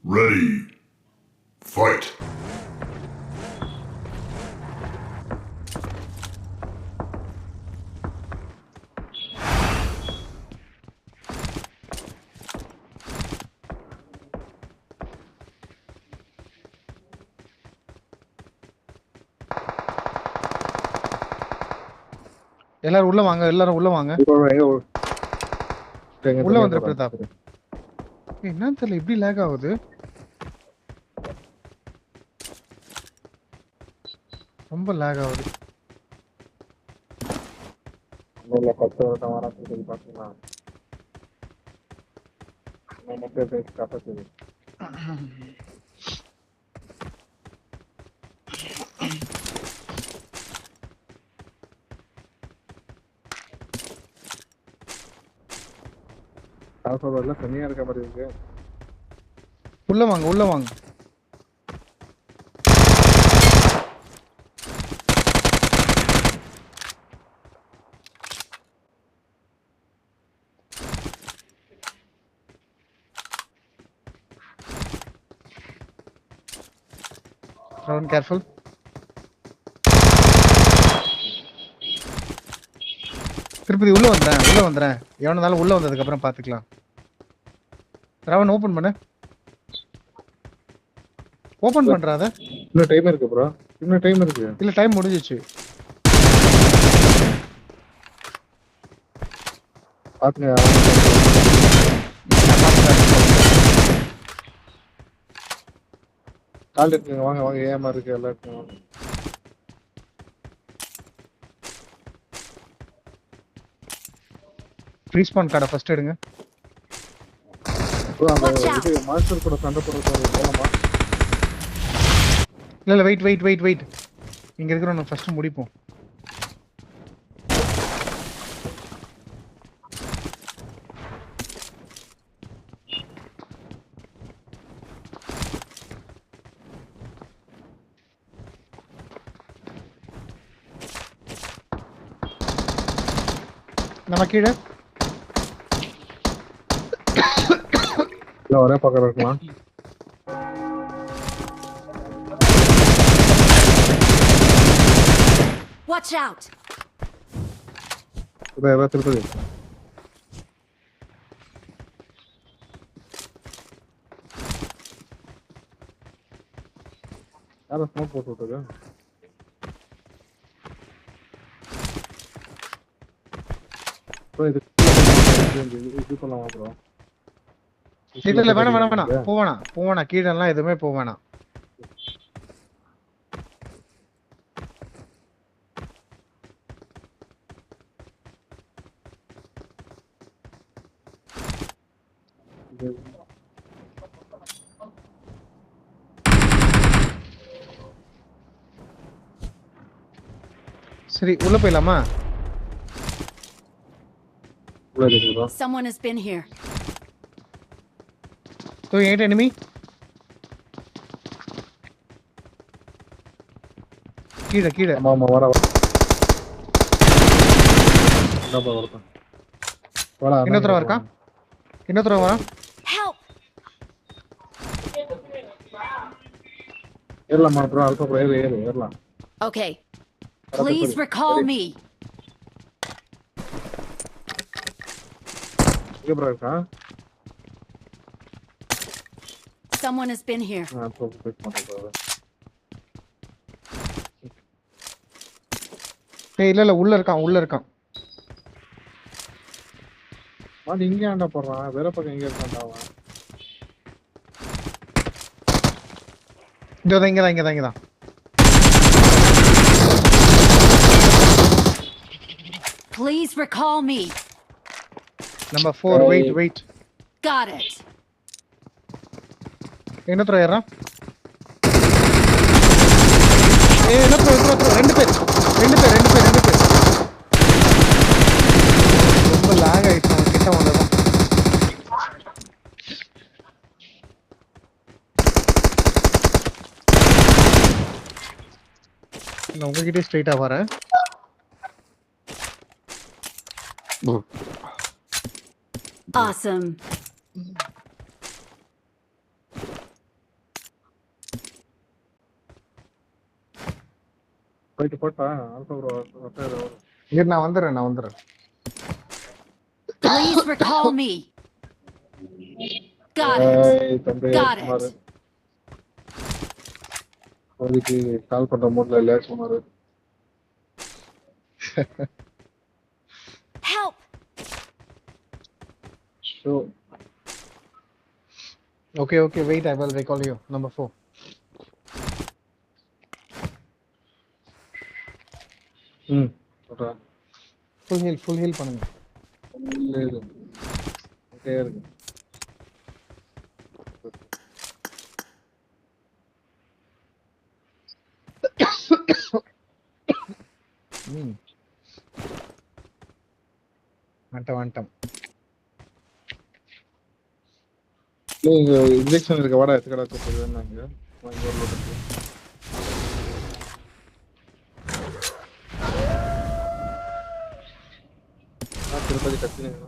Ready. Fight. எல்லாரும் உள்ள வாங்க, எல்லாரும் உள்ள வாங்க. உள்ள வந்துரு பிரதாப். என்னன்னு தெரியல, இப்படி லேக் ஆகுது. ரொம்ப லேக் ஆகுது. இல்ல 10 வருஷம் வரது சொல்லி பாக்கலாம். நமக்கு பேஸ் காப்பாத்துது. காசோல தனியா இருக்க மாதிரி இருக்கு. உள்ள வாங்க, உள்ள வாங்க. Run careful. திருப்பதி உள்ள வந்துறேன். எவனாலும் உள்ள வந்ததுக்கு அப்புறம் பாத்துக்கலாம். ராவன் ஓபன் பண்ணு. ஓபன் பண்றாத. இன்னும் டைம் இருக்கு ப்ரோ. இன்னும் டைம் இருக்கு. இல்ல டைம் முடிஞ்சிச்சு. பாத்துங்க. கால் எடுத்துங்க வாங்க வாங்க ஏமா இருக்கு எல்லாருக்கும் வாங்க. ரீஸ்பான் கார்டை ஃபர்ஸ்ட் எடுங்க. ப்ரோ அந்த இது மாஸ்டர் கூட சண்டை போடுறது போலாமா? இல்ல வெயிட். இங்க இருக்கிறவன ஃபர்ஸ்ட் முடிப்போம். நம்ம கீழே இல்ல ஒரே பக்கம் இருக்கலாம். Watch out! இத திருப்பதி. யாரோ ஸ்மோக் போட்டு விட்டுருக்க. ப்ரோ இது பண்ணலாமா ப்ரோ? இல்ல வேணாம். போவேணா கீழெல்லாம் எதுவுமே போவேணாம். சரி உள்ள போயிடலாமா? Someone has been here. So, ain't enemy? கீழே. ஆமா வர. என்னப்பா வரது? வாடா. இன்னொருத்தர வரான். Help! ஏறலாமா ப்ரோ? அல்பா ப்ரோ ஏறலாம். Okay. Please recall me. இங்க ப்ரோ இருக்கா? Someone has been here. இல்ல உள்ள இருக்கான். மாடி இங்க ஆண்டா போறான். வேற பக்கம் எங்க இருக்கான்டா அவன்? இங்கதான். Please recall me. Number 4. Wait. Got it. இன்னொருத்தர ஏறான். இன்னொருத்தர ரெண்டு பேர். ரொம்ப லாக் ஆயிடுச்சு அவன் கிட்ட வந்ததும். நான் உங்ககிட்டே ஸ்ட்ரைட்டா வரேன். Awesome. போயிட்டு போட்டா ஆல்பா ப்ரோ இங்க நான் வந்துடுறேன். Please recall me. Got it. தம்பி Got சுமார் it. இப்போதைக்கு கால் பண்ற மூட்ல இல்ல சுமார். Help. Show Okay, wait, I will recall you. Number 4. சொல்றேன். Full heal பண்ணுங்க. లేదు ஓகே இருக்கு. வந்துட்டோம். இங்க இன்ஜெக்ஷன் இருக்க வாடா எதுக்கடா சொல்றது வேணாங்க. வாங்கி ஒரு லோட் இருக்கு. திருப்பதி கத்தினீங்க.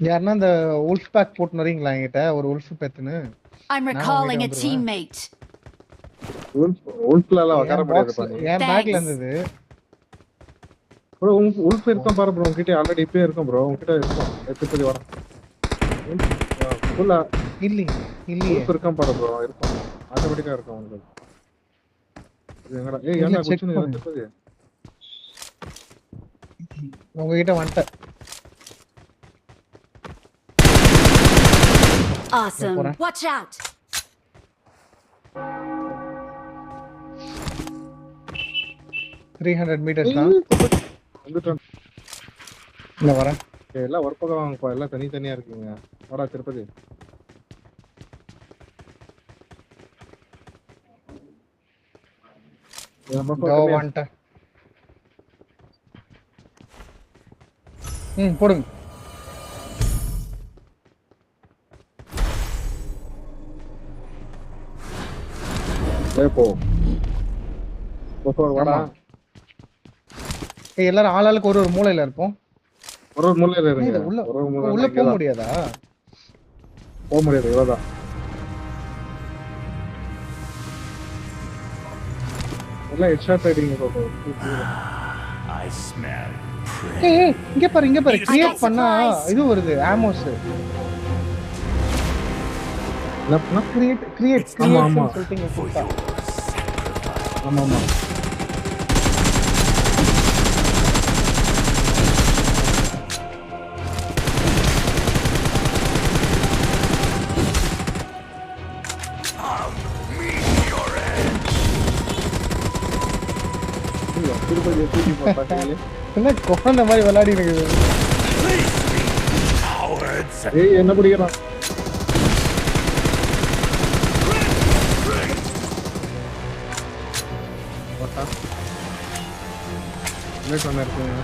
யாருன்னா அந்த உல்ஃப் பேக் போட்டு வரீங்களா என்கிட்ட ஒரு உல்ஃப் பெத்துன்னு I'm recalling a teammate. உல்ஃப்ல உட்கார முடியாது பாரு. என் பேக்ல இருந்தது ப்ரோ உல்ஃப் இருக்கான் பாரு ப்ரோ உன்கிட்ட ஆல்ரெடி இப்பே இருக்கும் ப்ரோ உன்கிட்ட இருக்கும். திருப்பதி வாடா. ஃபுல்லா இல்லையே உல்ஃப் இருக்கான் பாரு ப்ரோ இருக்கும். ஆட்டோமேட்டிக்கா இருக்கும் உங்களுக்கு. இது எங்கடா ஏய் இல்ல, என்ன check குச்சினீங்க பண்ணு. திருப்பதி. உங்ககிட்ட வந்துட்டேன். Awesome. போறேன். Watch out. 300 meters தான். வந்துட்டேன். இல்ல வரேன். எல்லாம் ஒர்க் பக்கம் வாங்கப்பா எல்லாம் தனித்தனியா இருக்கீங்க. வாடா திருப்பதி. வந்துட்டேன். போடுங்க. போ வாடா. எல்லாரும் ஆளாளுக்கு ஒரு மூலையில இருப்போம். ஒரு மூலையில இருங்க. உள்ள ஒரு உள்ள போக முடியாதா? போக முடியாது இவ்வளவுதான். எல்லாம் ஹெட்ஷாட் அடிங்க பாப்போம். I smell. ஏய் இங்க பாரு கிரியேட் பண்ணா இது வருது ஆமோஸ். என்ன கிரியேட் ஆமா சொல்லிட்டீங்க கூட்டா. ஆமா திருப்பதி தூக்கி போட்டாங்க. என்ன குழந்தை மாதிரி விளையாடி இருக்குது. ஏய் என்ன பிடிக்கிறான். போட்டா லேட் பண்ண இருக்குங்க.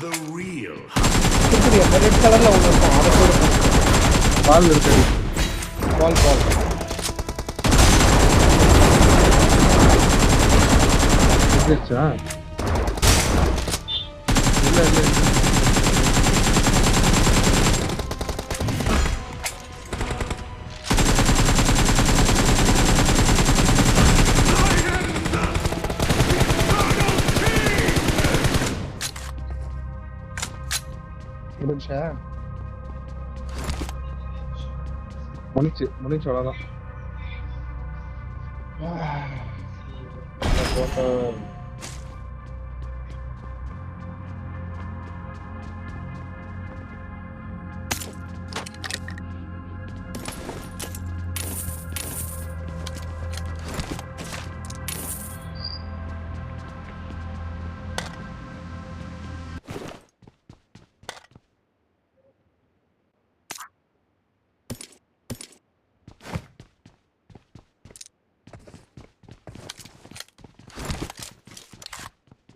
The real. இப்படி ரெட் கலர்ல ஒன்று இருக்கும். அதை போடுங்க. பால் இருக்கு. பால் வந்துச்சா? இல்ல முடிஞ்சா முடிஞ்சு அவ்வளோதான்.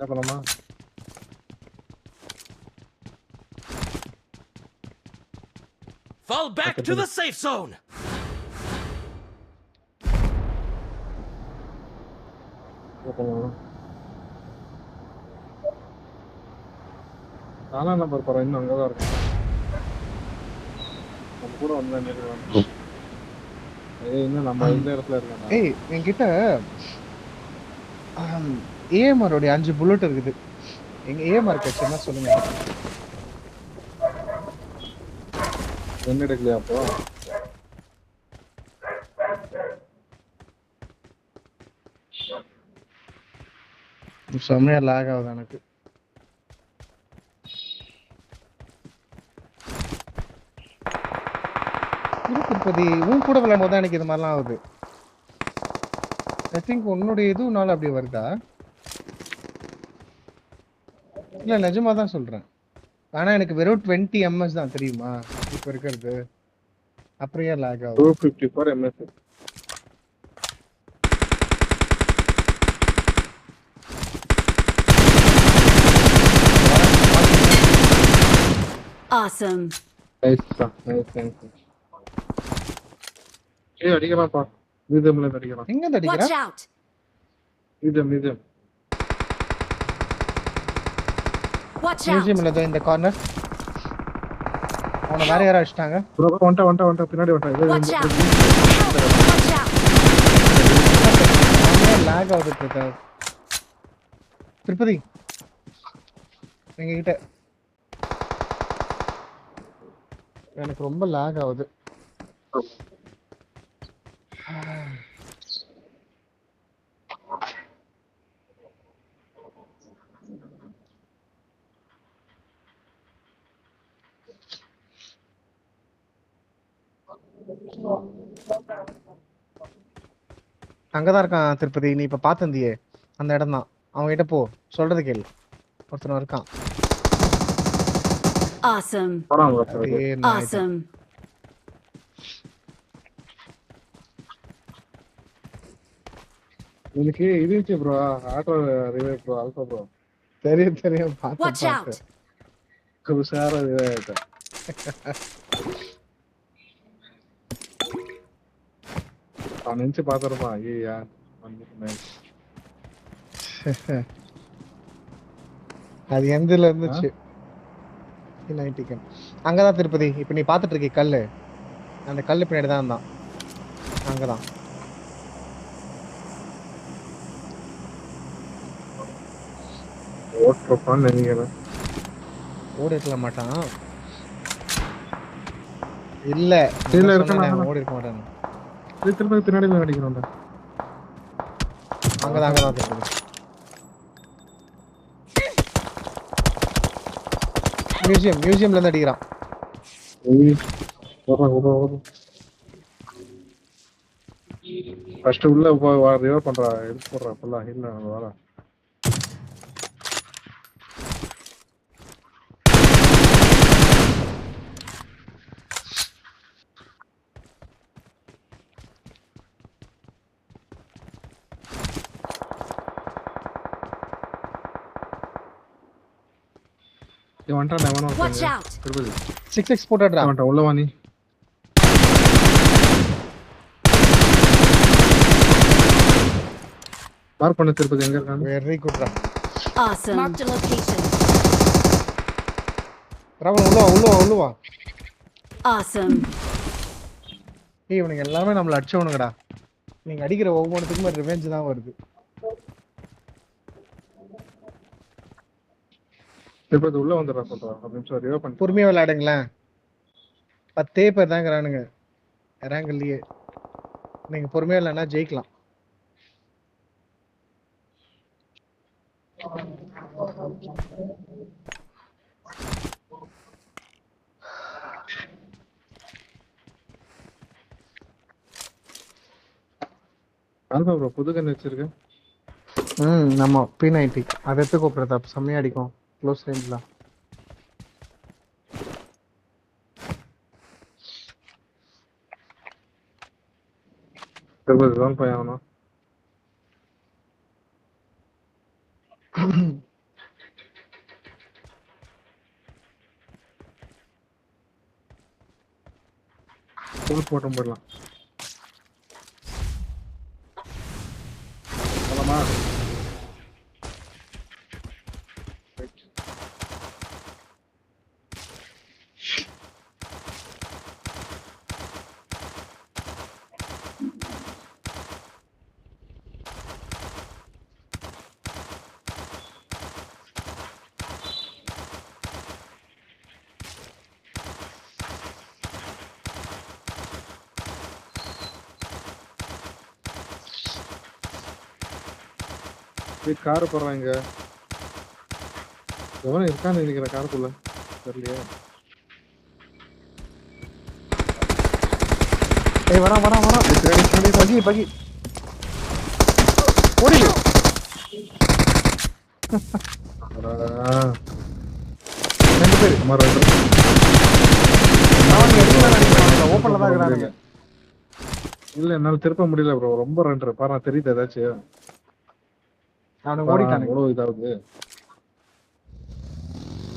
என்ன பண்ணலாமா? Fall back to the safe zone. நாலாம் நம்பர் படம் இன்னும் அங்கதான் இருக்கு. நம்ம கூட வந்தா ஏய் இன்னும் நம்ம இந்த இடத்துல இருக்கேன். ஏய் என்கிட்ட ஏஎம்ஆரோடைய 5 புல்லட் இருக்குது. எங்க ஏஎம்ஆர் கட்சின்னா சொல்லுங்க. என்ன எடுக்கலையா அப்போ? செம்மையா லாக் ஆகுது எனக்கு. திருப்பதி உன் கூட விளையாடும் போது எனக்கு இது மாதிரிலாம் ஆகுது. ஐ திங்க் உன்னுடைய இதுனால அப்படி வருதா? இல்ல நிஜமா தான் சொல்றேன். ஆனா எனக்கு வெறும் 20 ms தான் தெரியுமா இப்ப இருக்கிறது. அப்புறம் ஏன் லாக் ஆகுது? 254 ms. Awesome. நைஸ் தான். நைஸ். ஏய் அடிக்கலாம்ப்பா. மீதம்ல அடிக்கலாம். எங்க இருந்து Watch அடிக்கிறா? out. மீதம். Watch out. மியூசியம்ல தான் இந்த கார்னர். அவனை வேற யாரோ அடிச்சிட்டாங்க. ப்ரோ வந்துட்டா பின்னாடி வந்துட்டா. Watch out. Watch out. Lock ஆகுது பிரதர். திருப்பதி எங்க கிட்ட எனக்கு ரொம்ப லாக் ஆகுது. அங்கதான் இருக்கான் திருப்பதி. நீ இப்ப பாத்திருந்தியே அந்த இடம் தான். அவன் கிட்ட போ, சொல்றது கேளு. ஒருத்தன் இருக்கான். Awesome. போறான் ப்ரோ. அப்படியே நான் Awesome. எனக்கு இது இருந்துச்சு bro. Auto revive bro. Alpha bro. தெரியும் Watch out. பார்த்து உஷாரா ரிவைவ் ஆயிட்டேன். அவன் நினைச்சு பாத்துருப்பான். ஐயா வந்துட்டேன். அது எந்தல இருந்துச்சு. அங்கதான் திருப்பதி. இப்ப நீ பாத்துட்டு இருக்க கல்லு, அந்த கல்லு பின்னாடி தான் இருந்தான். அங்கதான் ஓட்டுப்பான்னு நினைக்கிறேன். ஓடி இருக்க மாட்டான். இல்ல இல்ல, நான் இருக்க சொன்னேனே, மாட்டான். ஓடி இருக்க மாட்டான். திருப்பி பின்னாடி போய் அடிக்கிறோம்டா. அங்கதான் திருப்பதி. மியூசியம்ல இருந்து அடிக்கிறான். ஃபர்ஸ்ட் உள்ள ரிவர் பண்றா. எடுத்து போடுறா. ஃபுல்லா ஹீல் வர. Watch out. 6x போட்டுடுறா. உள்ள வா நீ. மார்க் பண்ண திருப்பதி எங்க இருக்காங்க? வெரி குட்ரா. Awesome. Marked a location. Ravan உள்ள வா. Awesome. ஏய் இவனுங்க எல்லாமே நம்மள அடிச்சவனுங்கடா. நீங்க அடிக்கிற ஒவ்வொருத்துக்குமே ரிவெஞ்ச் தான் வருது. திருப்பதி உள்ள வந்துடுறா சொல்றா. ஒரு நிமிஷம் ரிவர் பண்ணி பொறுமையா விளையாடுங்களேன். 10 பேர் தான் இருக்கிறானுங்க ரேங்கிலேயே. நீங்க பொறுமையா இல்லைன்னா ஜெயிக்கலாம். ஆல்பா ப்ரோ புது கன் வச்சிருக்கேன். நம்ம P90 அதை எடுத்து கூப்பிடுறதா செம்மையா அடிக்கும் க்ளோஸ் ரேஞ்ச்ல. திருப்பதி தான் போய் ஆகணும். போட்டும் போயிடலாம். போலாமா? போய் காரை போடுறாங்க. எவனும் இருக்கான்னு நினைக்கிறேன் காருக்குள்ள. தெரியலையே. ஏய் வரான் வரான் வரான். பகி பகி. ஓடி. ரெண்டு பேர். சுமார் ரெண்டு. அவங்க எடுத்து ஓப்பன்ல தான் இருக்கானுங்க. இல்ல என்னால திருப்ப முடியல ப்ரோ. ரொம்ப ரெண்டரை பாரு தெரியுது ஏதாச்சும். அவனுக்கு ஓடிட்டானுங்க. எவ்வளவு இதாகுது.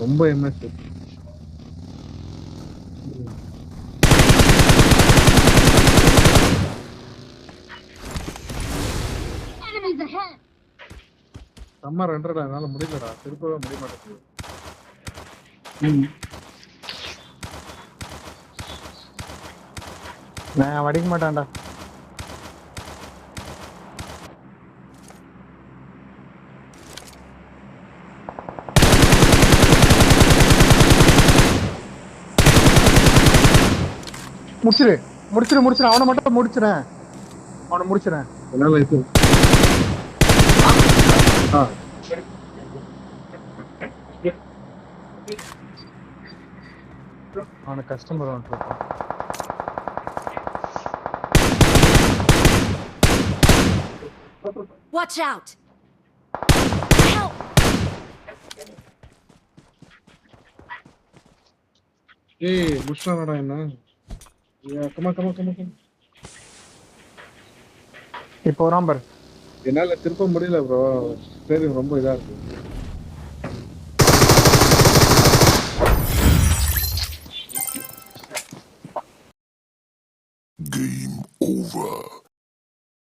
ரொம்ப எம்எஸ். Enemies ahead. செம்ம ரெண்டரடா என்னால முடியலடா. திருப்பவே முடிய மாட்டேங்குது. நான் வடிக்க மாட்டான்டா. முடிச்சிரு முடிச்சிரு முடிச்சிரு. அவனை மட்டும் முடிச்சிடேன். அவனை முடிச்சிடேன். என்னால இது அவனுக்கு கஸ்டமர் வந்துருக்கான். Watch out. Help. ஏய் புஷ்லாடா என்ன? Comma comma comma comma. இப்போ வரான் பாரு. என்னால திருப்ப முடியல ப்ரோ. சரி ரொம்ப இதா இருக்கு. Game over.